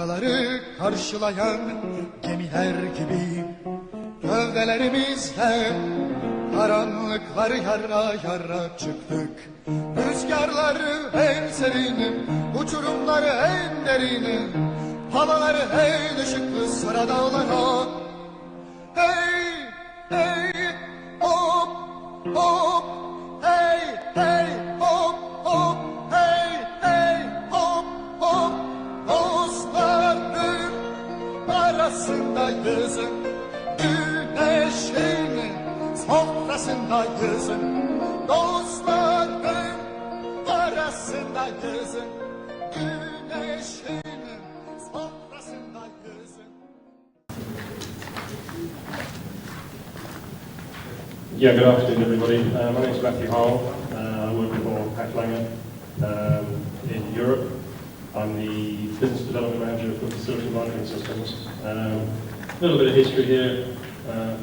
dalgaları karşılayan gemiler gibi gövdelerimizle karanlıkları yara yara çıktık. Rüzgarları en serin, uçurumları en derin, havaları en ışıklı sıra dağlara. Hey, hey, hop, hop, hey, hey, hop, hop, hey, hey, hop, hop. Dostların arasındayız, güneşin sofrasındayız. Dostların arasındayız, güneşin sofrasındayız. Yeah, good afternoon everybody. My name is Mattheus Harle. I work for Harle in Europe. I'm the Business Development Manager for Facility Monitoring Systems. A little bit of history here.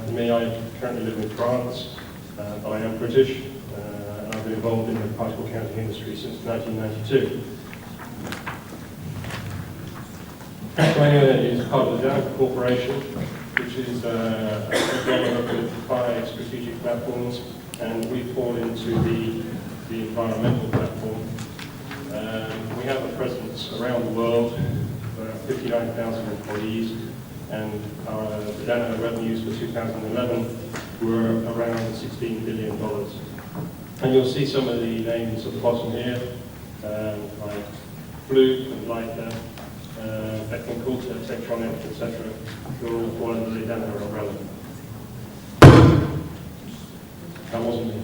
For me, I currently live in France, but I am British, and I've been involved in the particle counting industry since 1992. Harle is part of the Danaher Corporation, which is a conglomerate with 5 strategic platforms, and we fall into the environmental platform. We have a presence around the world, 59,000 employees, and the Danaher revenues for 2011 were around $16 billion. And you'll see some of the names at the bottom here, like Fluke and Leica, Beckman Coulter, Tektronix, etc. who all fall under the Danaher umbrella. That wasn't me.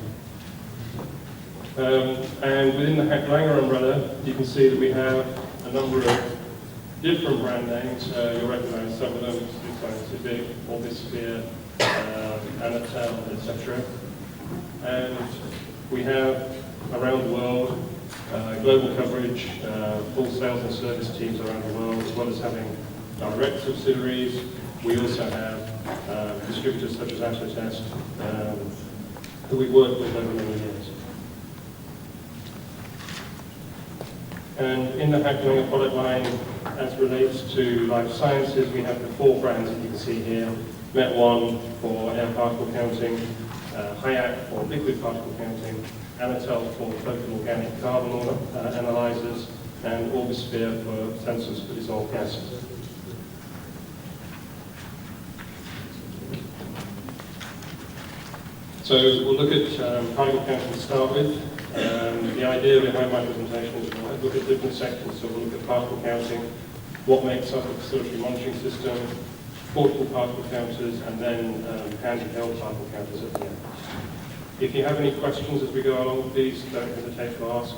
And within the Harle umbrella, you can see that we have a number of different brand names. You'll recognize some of them: Scientific, Orbisphere, Anatel, etc. And we have around the world global coverage, full sales and service teams around the world, as well as having direct subsidiaries. We also have distributors such as Autotest, who we've worked with over many years. And in the Harle product line, as relates to life sciences, we have the 4 brands that you can see here. Met1 for air particle counting, HIAC for liquid particle counting, Anatel for total organic carbon analyzers, and Orbisphere for sensors for dissolved gases. So we'll look at particle counting to start with. The idea behind my presentation is we'll look at different sections. So we'll look at particle counting, what makes up a facility monitoring system, portable particle counters, and then handheld particle counters at the end. If you have any questions as we go along, please don't hesitate to ask.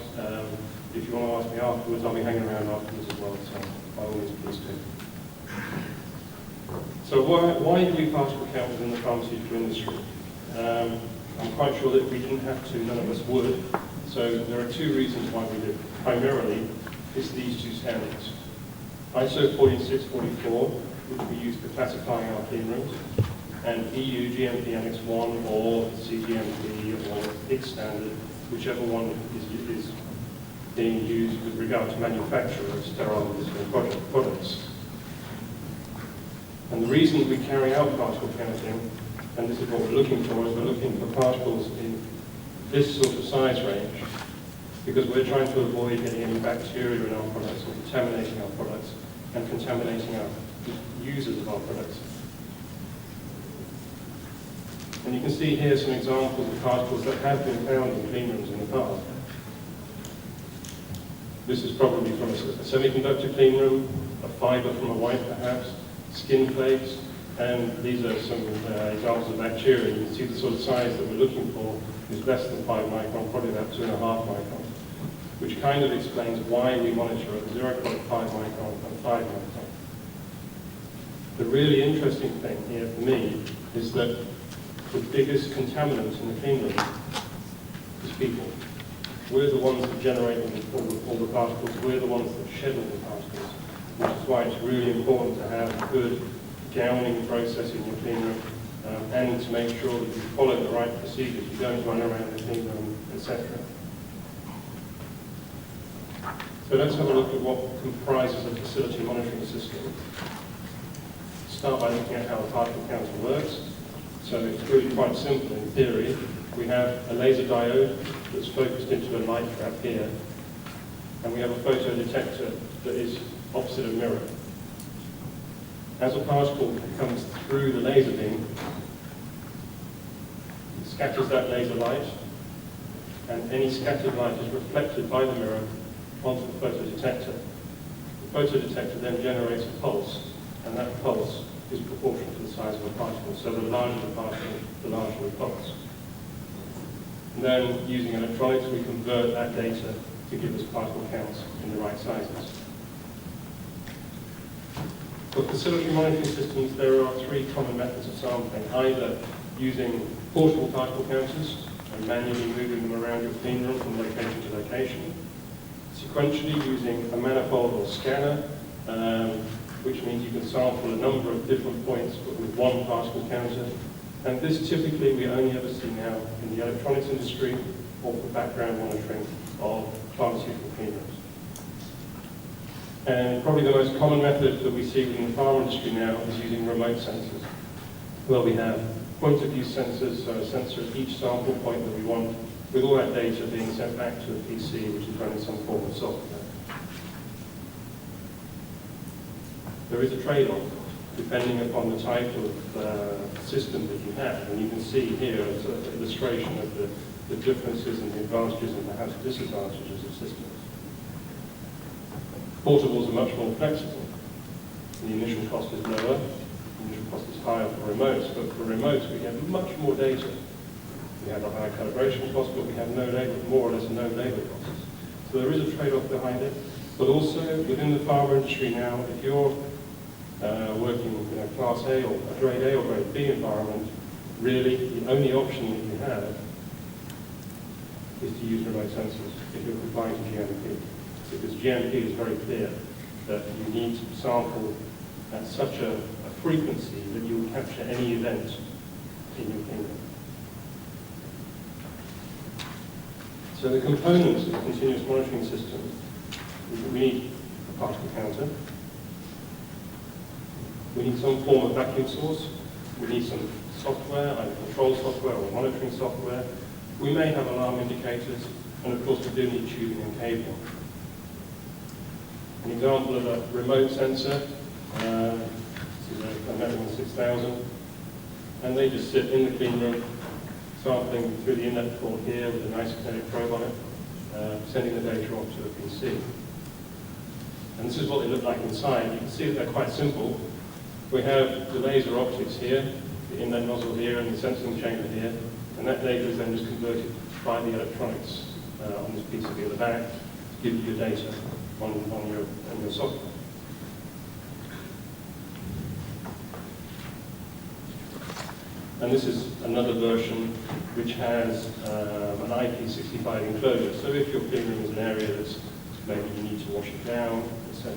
If you want to ask me afterwards, I'll be hanging around afterwards as well, so by all means, please do. So why do we particle counters in the pharmaceutical industry? I'm quite sure that if we didn't have to, none of us would. So there are 2 reasons why we do. Primarily, it's these 2 standards. ISO 14644, which we use for classifying our clean rooms, and EU GMP Annex 1 or CGMP or IC standard, whichever one is being used with regard to manufacture of sterile medicinal products. And the reason we carry out particle counting, and this is what we're looking for, is we're looking for particles in this sort of size range, because we're trying to avoid getting any bacteria in our products and contaminating our products and contaminating our users of our products. And you can see here some examples of particles that have been found in clean rooms in the past. This is probably from a semiconductor clean room, a fiber from a wipe perhaps, skin flakes, and these are some examples of bacteria. You can see the sort of size that we're looking for is less than 5 micron, probably about 2.5 micron, which kind of explains why we monitor at 0.5 micron and 5 micron. The really interesting thing here for me is that the biggest contaminant in the clean room is people. We're the ones that generate all the particles, we're the ones that shed all the particles, which is why it's really important to have a good gowning process in your clean room, and to make sure that you follow the right procedures. You don't run around the clean room, etc. So let's have a look at what comprises a facility monitoring system. Start by looking at how a particle counter works. So it's really quite simple in theory. We have a laser diode that's focused into a light trap here, and we have a photodetector that is opposite a mirror. As a particle comes through the laser beam, it scatters that laser light, and any scattered light is reflected by the mirror onto the photodetector. The photodetector then generates a pulse, and that pulse is proportional to the size of a particle. So the larger the particle, the larger the pulse. And then, using electronics, we convert that data to give us particle counts in the right sizes. For facility monitoring systems, there are three common methods of sampling, either using portable particle counters and manually moving them around your clean room from location to location, sequentially using a manifold or scanner, which means you can sample a number of different points but with one particle counter. And this typically we only ever see now in the electronics industry or for background monitoring of pharmaceutical clean rooms. And probably the most common method that we see within the pharma industry now is using remote sensors, where we have point-of-view sensors, so a sensor at each sample point that we want, with all that data being sent back to a PC, which is running some form of software. There is a trade-off, depending upon the type of system that you have. And you can see here as an illustration of the differences and the advantages and perhaps disadvantages of systems. Portables are much more flexible. The initial cost is lower, the initial cost is higher for remotes, but for remotes we have much more data. We have a higher calibration cost, but we have no labor, more or less no labor costs. So there is a trade-off behind it. But also within the pharma industry now, if you're working in a Class A or a Grade A or Grade B environment, really the only option that you have is to use remote sensors if you're complying to GMP. Because GMP is very clear that you need to sample at such a frequency that you will capture any event in your kingdom. So the components of a continuous monitoring system, we need a particle counter, we need some form of vacuum source, we need some software, either control software or monitoring software. We may have alarm indicators, and of course we do need tubing and cabling. An example of a remote sensor, this is a Mattheus 6000, and they just sit in the clean room, sampling through the inlet port here with an isokinetic probe on it, sending the data off to a PC. And this is what they look like inside. You can see that they're quite simple. We have the laser optics here, the inlet nozzle here, and the sensing chamber here, and that data is then just converted by the electronics on this PCB at the back to give you your data on your software. And this is another version which has an IP65 enclosure. So if your clean room is an area that's maybe you need to wash it down, etc.,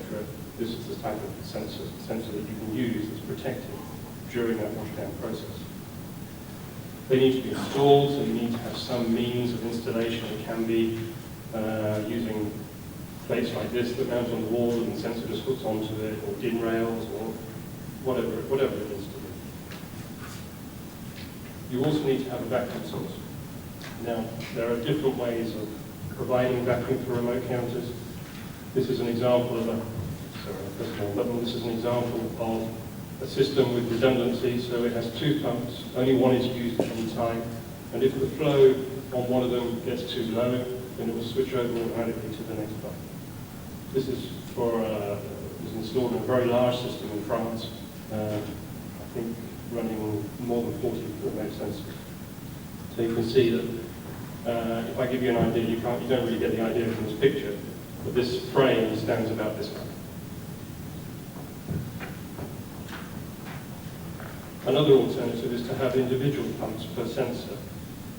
this is the type of sensor that you can use that's protected during that washdown process. They need to be installed, so you need to have some means of installation. It can be using plates like this that mount on the wall and the sensor just hooks onto it, or DIN rails, or whatever it needs to be. You also need to have a vacuum source. Now, there are different ways of providing vacuum for remote counters. This is an example of this is an example of a system with redundancy, so it has two pumps, only one is used at any time, and if the flow on one of them gets too low, then it will switch over automatically to the next pump. This is was installed in a very large system in France, I think running more than 40 remote sensors. So you can see that if I give you an idea, you don't really get the idea from this picture, but this frame stands about this way. Another alternative is to have individual pumps per sensor.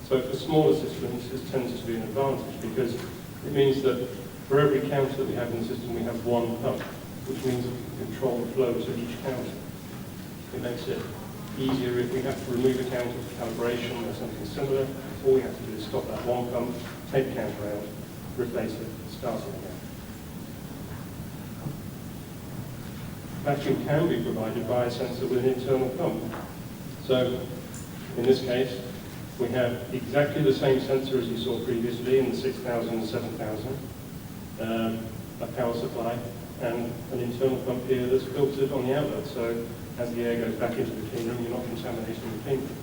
So for smaller systems, this tends to be an advantage because it means that for every counter that we have in the system, we have one pump, which means that we can control the flows of each counter. It makes it easier if we have to remove a counter for calibration or something similar. All we have to do is stop that one pump, take the counter out, replace it, start it again. vacuum can be provided by a sensor with an internal pump. So, in this case, we have exactly the same sensor as you saw previously in the 6000 and 7000, a power supply, and an internal pump here that's filtered on the outlet. So, as the air goes back into the clean room, you're not contaminating the clean room.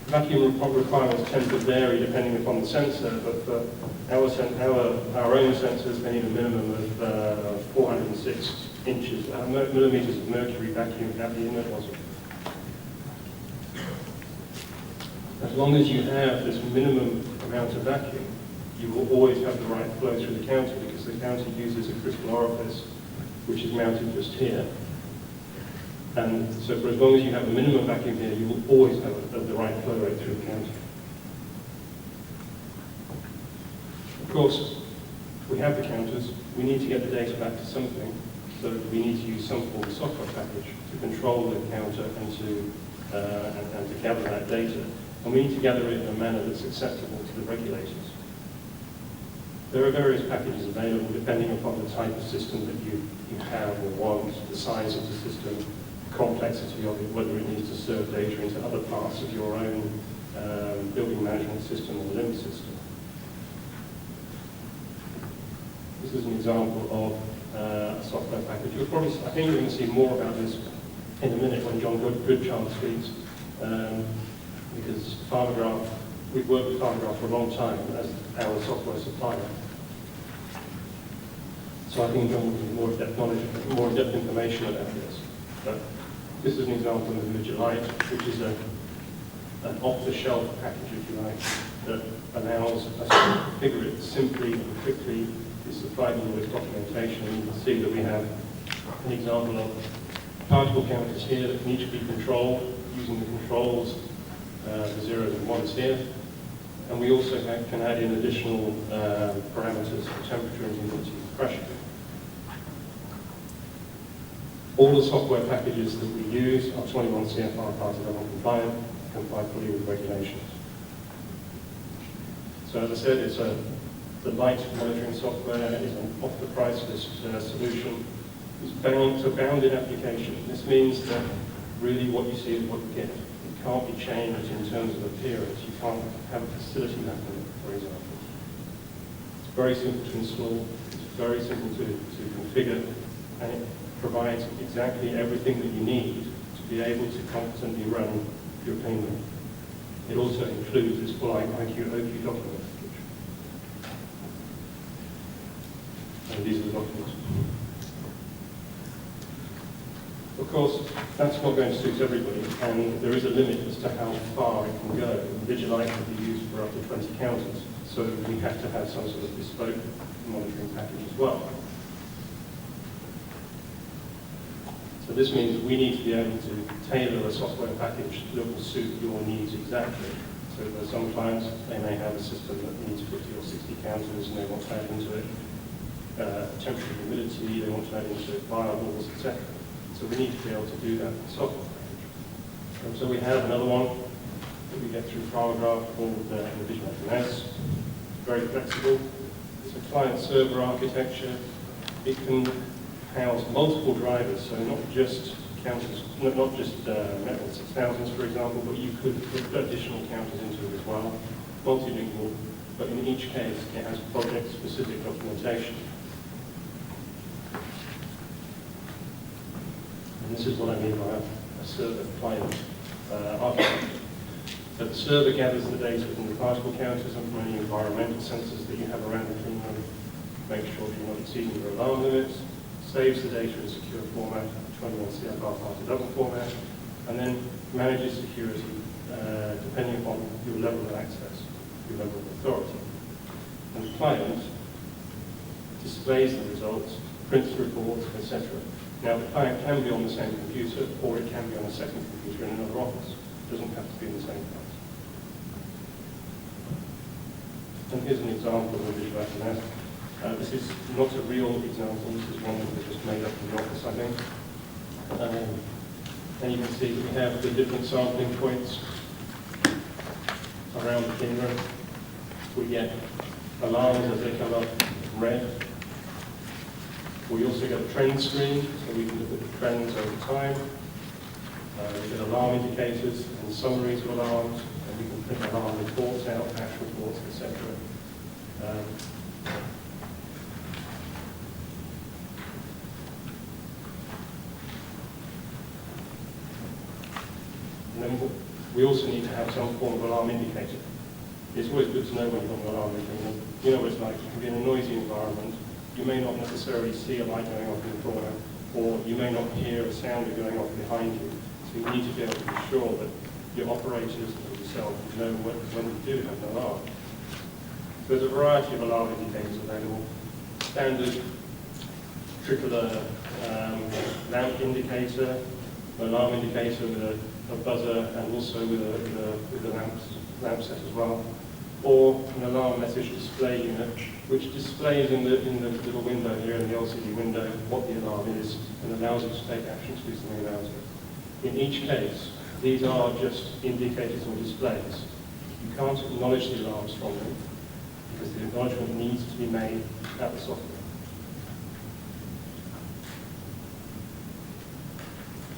Vacuum requirements tend to vary depending upon the sensor, but for our own sensors, they need a minimum of 406 millimeters of mercury vacuum at the inlet nozzle. As long as you have this minimum amount of vacuum, you will always have the right flow through the counter, because the counter uses a crystal orifice which is mounted just here. And so for as long as you have a minimum vacuum here, you will always have the right flow rate through the counter. Of course, we have the counters. We need to get the data back to something, so we need to use some form of software package to control the counter and to gather that data. And we need to gather it in a manner that's acceptable to the regulators. There are various packages available depending upon the type of system that you have or want, the size of the system, complexity of it, whether it needs to serve data into other parts of your own building management system or limb system. This is an example of a software package. I think you're going to see more about this in a minute when John Goodchild speaks, because Pharmograph, we've worked with Pharmograph for a long time as our software supplier. So I think John will give more in-depth knowledge, more in-depth information about this. But this is an example of Vigilite, which is an off-the-shelf package, if you like, that allows us to configure it simply and quickly. It's supplied with all its documentation, and you can see that we have an example of particle counters here that can each be controlled using the controls, the zeros and ones here. And we also can add in additional parameters for temperature and humidity and pressure. All the software packages that we use are 21 CFR Part 11 compliant, comply fully with regulations. So as I said, it's the light monitoring software is an off-the-price list solution. It's bound in application. This means that really what you see is what you get. It can't be changed in terms of appearance. You can't have a facility map in it, for example. It's very simple to install. It's very simple to configure, and it provides exactly everything that you need to be able to competently run your clean room. It also includes this full IQ/OQ document. And these are the documents. Of course, that's not going to suit everybody, and there is a limit as to how far it can go. Vigilite can be used for up to 20 counters, so we have to have some sort of bespoke monitoring package as well. So this means we need to be able to tailor a software package that will suit your needs exactly. So there are some clients, they may have a system that needs 50 or 60 counters and they want to add into it temperature and humidity, they want to add into it variables, etc. So we need to be able to do that in the software package. And so we have another one that we get through Pharmograph called the Harle FMS. Very flexible. It's a client-server architecture. It can house multiple drivers, so not just counters, not just metal 6000s, for example, but you could put additional counters into it as well, multilingual, but in each case it has project-specific documentation. And this is what I mean by a server-client architecture. So the server gathers the data from the particle counters and from any environmental sensors that you have around the clean room, makes sure you're not exceeding your alarm limits, saves the data in secure format, 21 CFR Part 11 format, and then manages security depending upon your level of access, your level of authority. And the client displays the results, prints the reports, etc. Now the client can be on the same computer, or it can be on a second computer in another office. It doesn't have to be in the same place. And here's an example of a Harle FMS. This is not a real example, this is one that we just made up in the office, I think. And you can see that we have the different sampling points around the clean room. We get alarms as they come up red. We also get a trend screen, so we can look at the trends over time. We get alarm indicators and summaries of alarms, and we can print alarm reports out, ash reports, etc. And then we also need to have some form of alarm indicator. It's always good to know when you've got an alarm indicator. You know what it's like. You can be in a noisy environment. You may not necessarily see a light going off in the corner, or you may not hear a sound going off behind you. So you need to be able to be sure that your operators and yourself know when you do have an alarm. So there's a variety of alarm indicators available. Standard tricolor lamp indicator, an alarm indicator with a buzzer, and also with a lamp set as well. Or an alarm message display unit, which displays in the little window here, in the LCD window, what the alarm is, and allows you to take action to do something about it. In each case, these are just indicators or displays. You can't acknowledge the alarms from them, because the acknowledgement needs to be made at the software.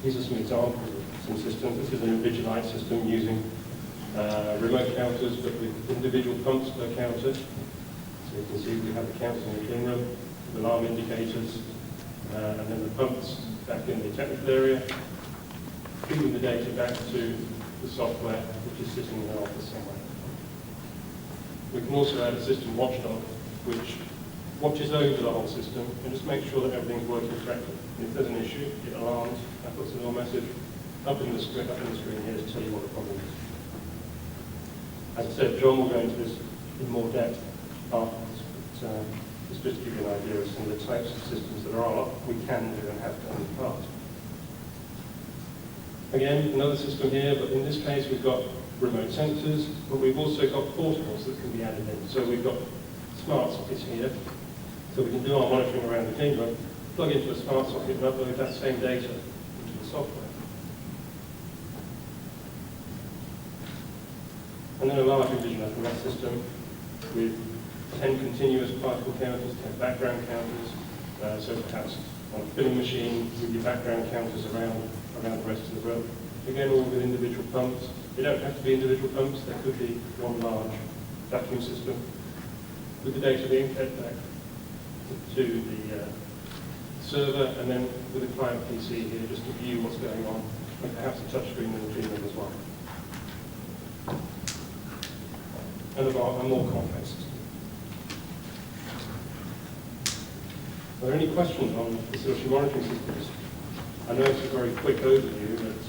These are some examples of some systems. This is an Invigilite system using remote counters, but with individual pumps per counter. So you can see we have the counters in the clean room, the alarm indicators, and then the pumps back in the technical area, feeding the data back to the software, which is sitting in an office somewhere. We can also add a system watchdog, which watches over the whole system and just makes sure that everything's working correctly. If there's an issue, it alarms, and puts a little message up in the screen here to tell you what the problem is. As I said, John will go into this in more depth afterwards, but it's just to give you an idea of some of the types of systems that we can do and have done in the past. Again, another system here, but in this case we've got remote sensors, but we've also got portables that can be added in. So we've got smart sockets here, so we can do our monitoring around the clean room, plug into a smart socket and upload that same data into the software. And then a large Vision FMS system with 10 continuous particle counters, 10 background counters, so perhaps on a filling machine with your background counters around the rest of the room. Again, all with individual pumps. They don't have to be individual pumps, they could be one large vacuum system with the data being fed back to the server, and then with a client PC here just to view what's going on, and perhaps a touchscreen in the clean room as well. And about a more complex system. Are there any questions on facility monitoring systems? I know it's a very quick overview, but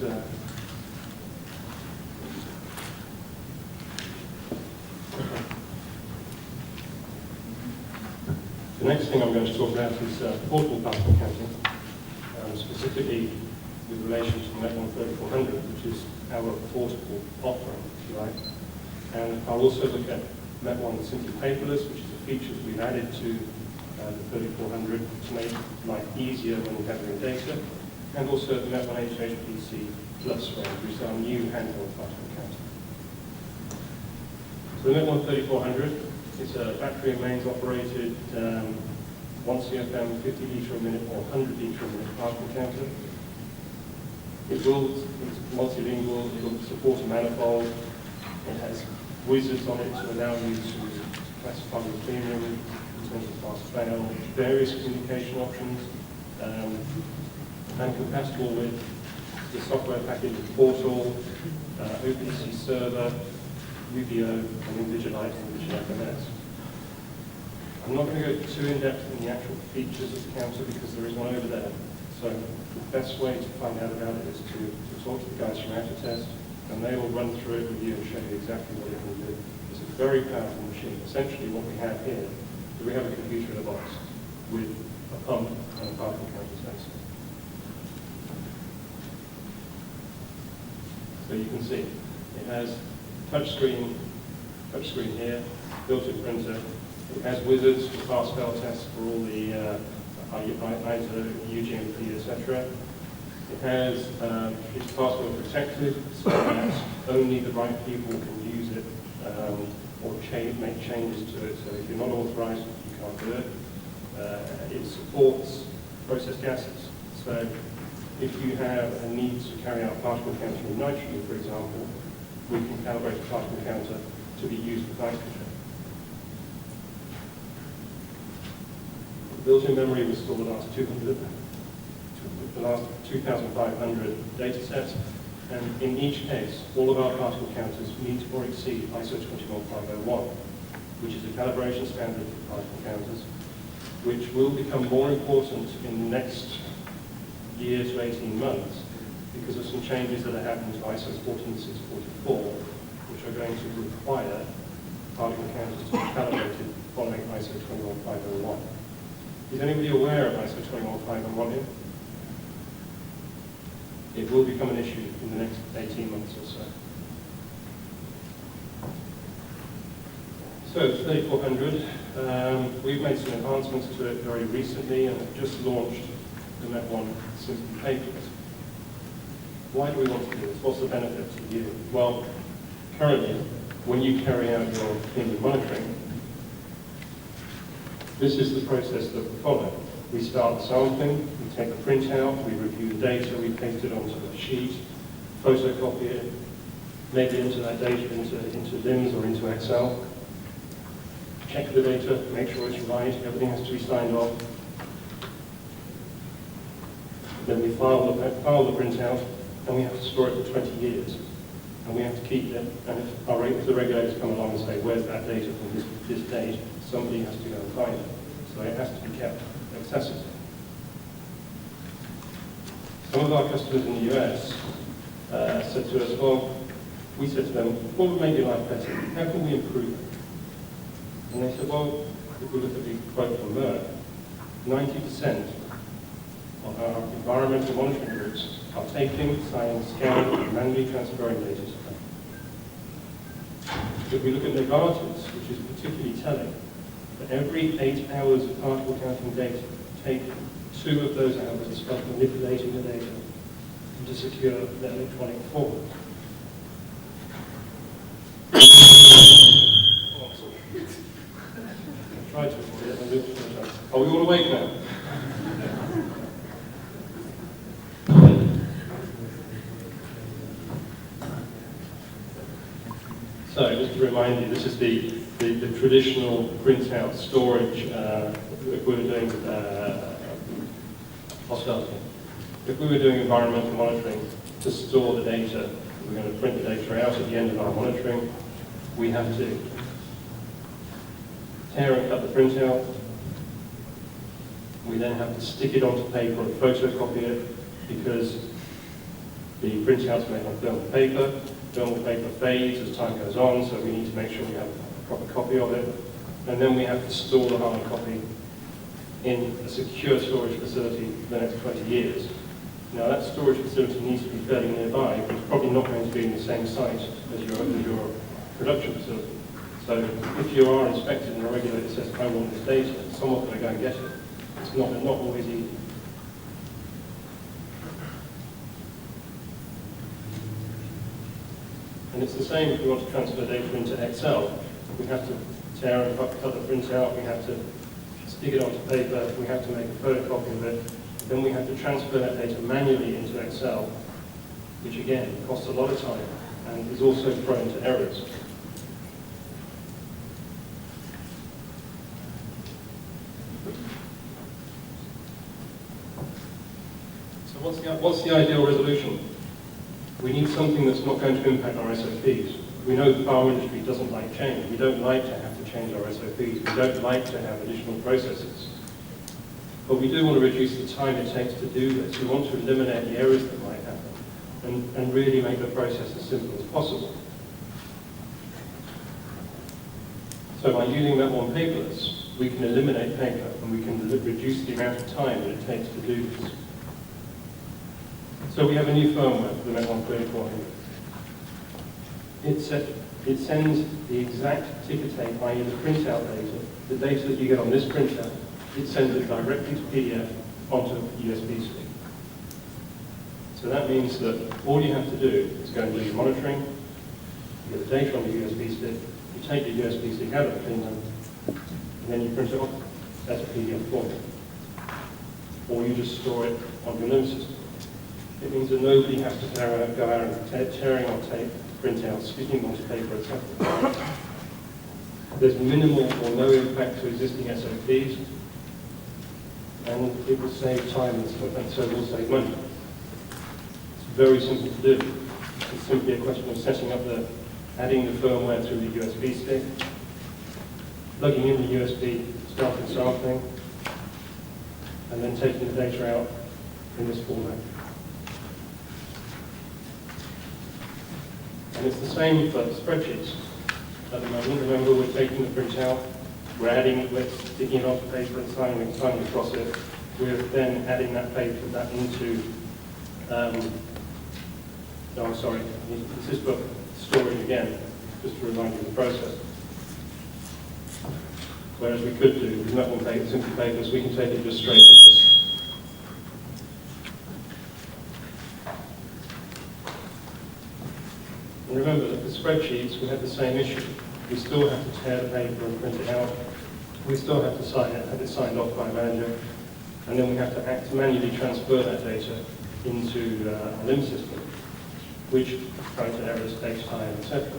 the next thing I'm going to talk about is portable particle counting, specifically with relation to the Met1 3400, which is our portable offering, if you like. And I'll also look at Met1 Simply Paperless, which is a feature that we've added to the 3400 to make life easier when we're gathering data, and also the Met1 HHPC Plus range, which is our new handheld particle counter. So the Met1 3400 is a battery and mains operated 1 CFM 50 litre a minute or 100 litre a minute particle counter. It's multilingual, it will support a manifold, it has wizards on it to allow you to classify the clean room in terms of pass fail, various communication options, and compatible with the software package of Portal, OPC Server, UVO, and Invigilite and Vision FMS. I'm not going to go too in-depth in the actual features of the counter because there is one over there. So the best way to find out about it is to talk to the guys from Autotest, and they will run through it with you and show you exactly what it can do. It's a very powerful machine. Essentially what we have here is we have a computer in a box with a pump and a particle counter sensor. So you can see it has touchscreen here, built-in printer. It has wizards for pass-fail tests for all the ISO, UGMP, etc. It has, it's password protected, so that only the right people can use it or make changes to it. So if you're not authorized, you can't do it. It supports processed gases. So if you have a need to carry out particle counting in nitrogen, for example, we can calibrate the particle counter to be used with nitrogen. The built-in memory will store the last 2,500 data sets, and in each case, all of our particle counters meet or exceed ISO 21501, which is a calibration standard for particle counters, which will become more important in the next year to 18 months because of some changes that are happening to ISO 14644, which are going to require particle counters to be calibrated following ISO 21501. Is anybody aware of ISO 21501 here? It will become an issue in the next 18 months or so. So 3400, we've made some enhancements to it very recently and have just launched the Met1 Simply Paperless. Why do we want to do this? What's the benefit to you? Well, currently, when you carry out your cleaning monitoring, this is the process that we follow. We start the sampling, we take the printout, we review the data, we paste it onto a sheet, photocopy it, maybe into that data into LIMS or into Excel, check the data, make sure it's right, everything has to be signed off. Then we file the printout, and we have to store it for 20 years. And we have to keep it, and if the regulators come along and say, where's that data from this date, somebody has to go and find it. So it has to be kept accessible. Some of our customers in the US said to us, well, we said to them, what would make your life better? How can we improve it? And they said, well, if we look at the quote from Merck, 90% of our environmental monitoring groups are taking, signing, scanning, and manually transferring data to them. If we look at Novartis, which is particularly telling, for every 8 hours of particle counting data, take 2 of those hours to start manipulating the data and to secure the electronic form. I tried to avoid it. Are we all awake now? So, just to remind you, this is the traditional printout storage if we were doing hostility. If we were doing environmental monitoring to store the data, we're going to print the data out at the end of our monitoring, we have to tear and cut the printout. We then have to stick it onto paper and photocopy it because the printouts made on thermal paper. Thermal paper fades as time goes on, so we need to make sure we have a proper copy of it. And then we have to store the hard copy in a secure storage facility for the next 20 years. Now that storage facility needs to be fairly nearby, but it's probably not going to be in the same site as your production facility. So if you are inspected and a regulator says, I want this data, someone's going to go and get it. It's not always easy. And it's the same if we want to transfer data into Excel. We have to tear and cut the printout, we have to stick it onto paper, we have to make a photocopy of it, then we have to transfer that data manually into Excel, which again costs a lot of time and is also prone to errors. So what's the ideal resolution? We need something that's not going to impact our SOPs. We know the power industry doesn't like change. We don't like to have to change our SOPs. We don't like to have additional processes. But we do want to reduce the time it takes to do this. We want to eliminate the errors that might happen and really make the process as simple as possible. So by using Met1 paperless, we can eliminate paper and we can reduce the amount of time that it takes to do this. So we have a new firmware for the Met1 3400. It sends the exact ticker tape, i.e. the printout data, the data that you get on this printout, it sends it directly to PDF onto USB stick. So that means that all you have to do is go and do your monitoring, you get the data on the USB stick, You take your USB stick out of the clean room, and then you print it off as a PDF format. Or you just store it on your LIMS system. It means that nobody has to go out and tearing off tape, printouts, sticking onto paper, etc. There's minimal or no impact to existing SOPs, and it will save time and so it will save money. It's very simple to do. It's simply a question of setting up adding the firmware through the USB stick, plugging in the USB, starting sampling, and then taking the data out in this format. And it's the same for spreadsheets. At the moment, remember, we're taking the printout, we're adding it, we're sticking it onto paper and signing across it. We're then adding that paper into, this is for storing again, just to remind you of the process. Whereas we could do with Net 1 paper, simply paperless, we can take it just straight to this. And remember that for spreadsheets, we have the same issue. We still have to tear the paper and print it out. We still have to sign it, have it signed off by a manager. And then we have to manually transfer that data into a LIMS system, which, prone to errors, takes time, etc.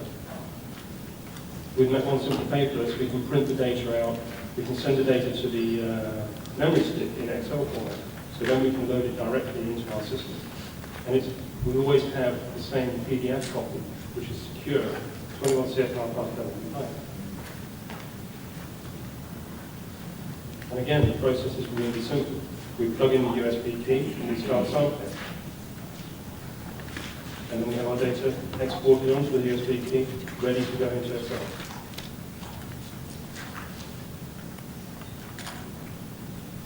With Net 1 Simply Paperless, we can print the data out, we can send the data to the memory stick in Excel format, so then we can load it directly into our system. And we always have the same PDF copy, which is secure, 21 CFR Part 11 compliant. And again, the process is really simple. We plug in the USB key and we start sampling. And then we have our data exported onto the USB key, ready to go into Excel.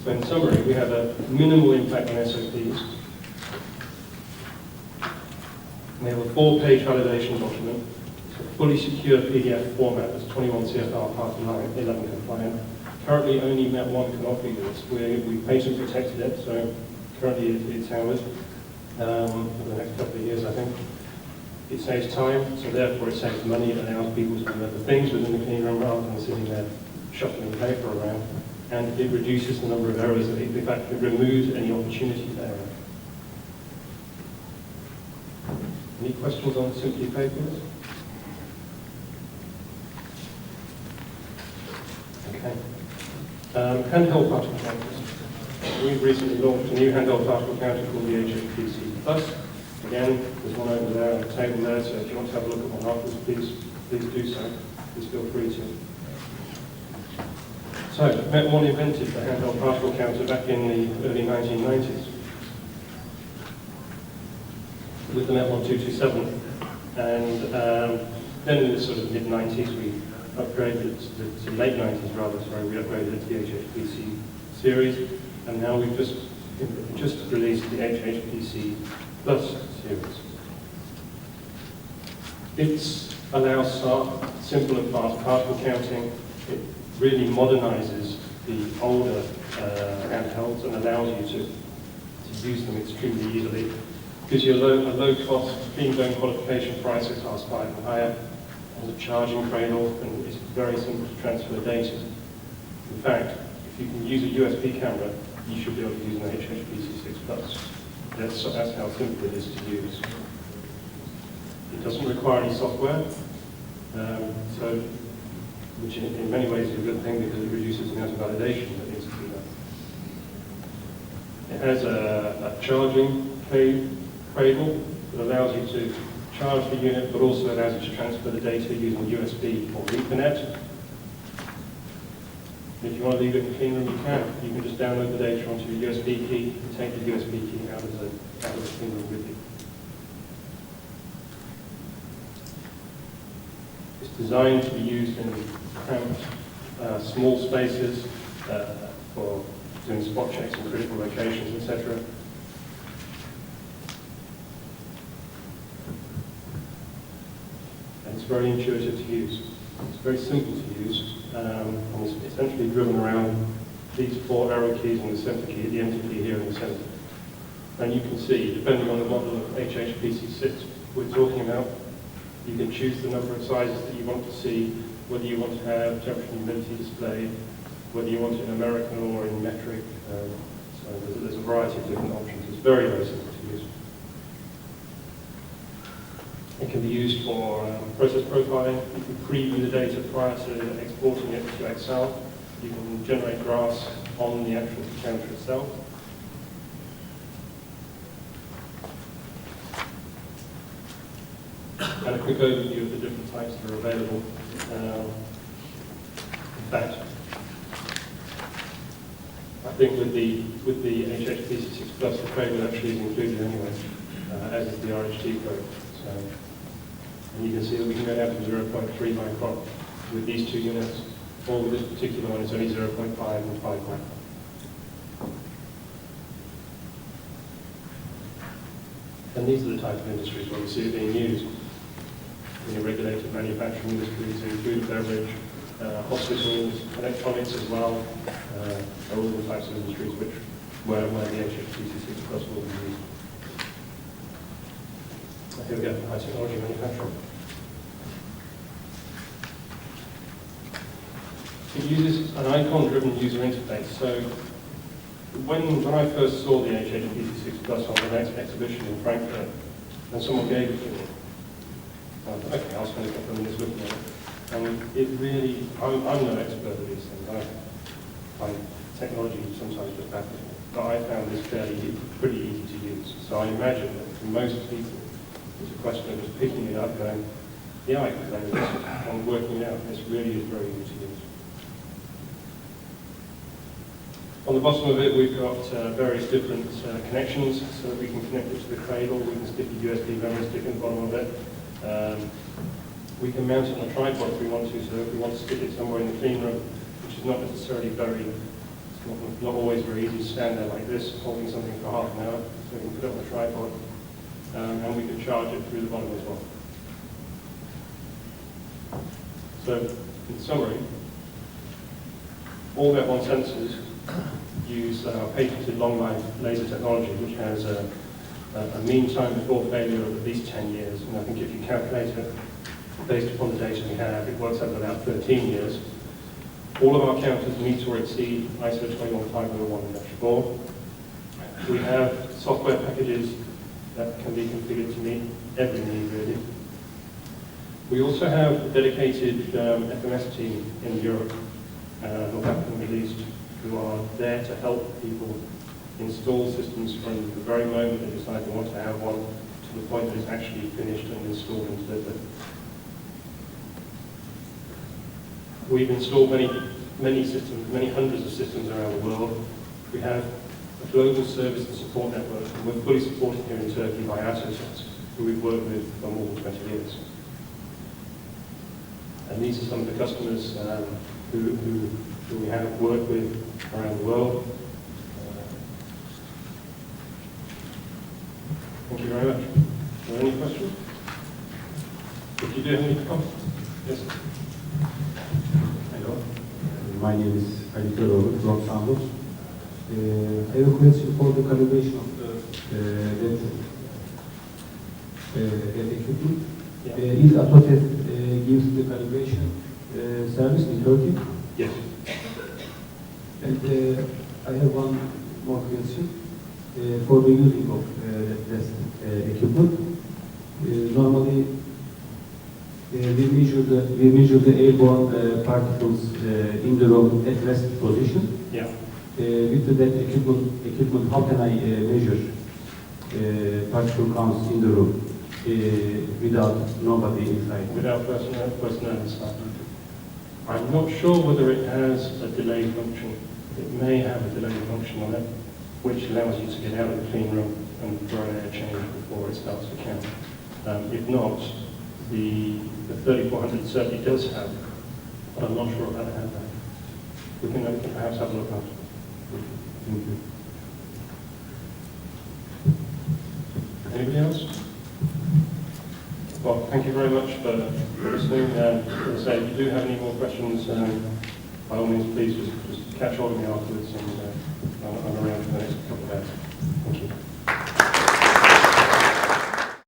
So in summary, we have a minimal impact on SOPs. We have a 4-page validation document. It's a fully secure PDF format that's 21 CFR Part 11 compliant. Currently, only Net 1 can offer you this. We patent protected it, so currently it's ours for the next couple of years, I think. It saves time, so therefore it saves money. It allows people to do other things within the clean room rather than sitting there shuffling paper around. And it reduces the number of errors. In fact, it removes any opportunity for error. Any questions on Simply Paperless? Okay. Handheld particle counters. We've recently launched a new handheld particle counter called the HHPC Plus. Again, there's one over there on the table there, so if you want to have a look at one afterwards, please do so. Please feel free to. So, Net 1 invented the handheld particle counter back in the early 1990s with the Net 1 227. And then in the sort of mid-90s, we upgraded it to late 90s rather, sorry, we upgraded it to the HHPC series. And now we've just released the HHPC Plus series. It allows simple and fast particle counting. It really modernizes the older handhelds and allows you to use them extremely easily. Gives you a low-cost clean zone qualification price at class 5 and higher, has a charging cradle, and it's very simple to transfer data. In fact, if you can use a USB camera, you should be able to use an HHPC 6 Plus. That's how simple it is to use. It doesn't require any software, which in many ways is a good thing because it reduces the amount of validation that needs to be done. It has a charging cradle that allows you to charge the unit, but also allows you to transfer the data using USB or Ethernet. If you want to leave it in the clean room, you can. You can just download the data onto your USB key and take the USB key out of the clean room with you. It's designed to be used in cramped, small spaces for doing spot checks in critical locations, etc. And it's very intuitive to use. It's very simple to use, and it's essentially driven around these 4 arrow keys and the center key, the enter key here in the center. And you can see, depending on the model of HHPC 6 we're talking about, you can choose the number of sizes that you want to see, whether you want to have temperature and humidity displayed, whether you want it in American or in metric. So there's a variety of different options. It's very, very simple to use. It can be used for process profiling. You can preview the data prior to exporting it to Excel. You can generate graphs on the actual counter itself. And a quick overview of the different types that are available. In fact, I think with the HHPC6 Plus, the code actually is included anyway, as is the RHT code. So, and you can see that we can go down to 0.3 micron with these two units, or with this particular one, it's only 0.5 and 5 micron. And these are the type of industries where we see it being used. In the regulated manufacturing industries, food and beverage, hospitals, electronics as well, are all the types of industries where the HHPC6 Plus will be used. Here we go, high technology manufacturing. It uses an icon-driven user interface. So when I first saw the HHPC6 Plus on the next exhibition in Frankfurt, and someone gave it to me, okay, I'll spend a couple of minutes looking at it. And it really, I'm no expert at these things. I find technology sometimes just baffles me. But I found this pretty easy to use. So I imagine that for most people, it's a question of just picking it up, going, yeah, I can play with this, and working it out. This really is very easy to use. On the bottom of it, we've got various different connections so that we can connect it to the cradle. We can stick a USB memory stick in the bottom of it. We can mount it on a tripod if we want to, so if we want to stick it somewhere in the clean room, which is not necessarily it's not always very easy to stand there like this, holding something for half an hour, so we can put it on a tripod, and we can charge it through the bottom as well. So, in summary, all the F1 sensors use patented long-life laser technology, which has a mean time before failure of at least 10 years. And I think if you calculate it based upon the data we have, it works out at about 13 years. All of our counters meet or exceed ISO 21501-4. We have software packages that can be configured to meet every need, really. We also have a dedicated FMS team in Europe, North Africa and Middle East, who are there to help people install systems from the very moment they decide they want to have one to the point that it's actually finished and installed and delivered. We've installed many systems, many hundreds of systems around the world. We have a global service and support network, and we're fully supported here in Turkey by Autosets, who we've worked with for more than 20 years. And these are some of the customers who we have worked with around the world. Thank you very much. Are there any questions? If you do have any comments? Yes. Hello. My name is Ali Toroğlu from Santos. I have a question for the calibration of that equipment. Yeah. Is Autotest gives the calibration service in Turkey? Yes. And I have one more question. For the using of this equipment, normally we measure the airborne particles in the room at rest position. Yeah. With that equipment, how can I measure particle counts in the room without nobody inside? Without personnel inside. I'm not sure whether it has a delay function. It may have a delay function on it, which allows you to get out of the clean room and for an air change before it starts to count. If not, the 3400 certainly does have, but I'm not sure about it has that. We can perhaps have a look at it. Thank you. Anybody else? Well, thank you very much for listening. As I say, if you do have any more questions, by all means, please just catch hold of me afterwards, and I'm around for the next couple of days. Thank you.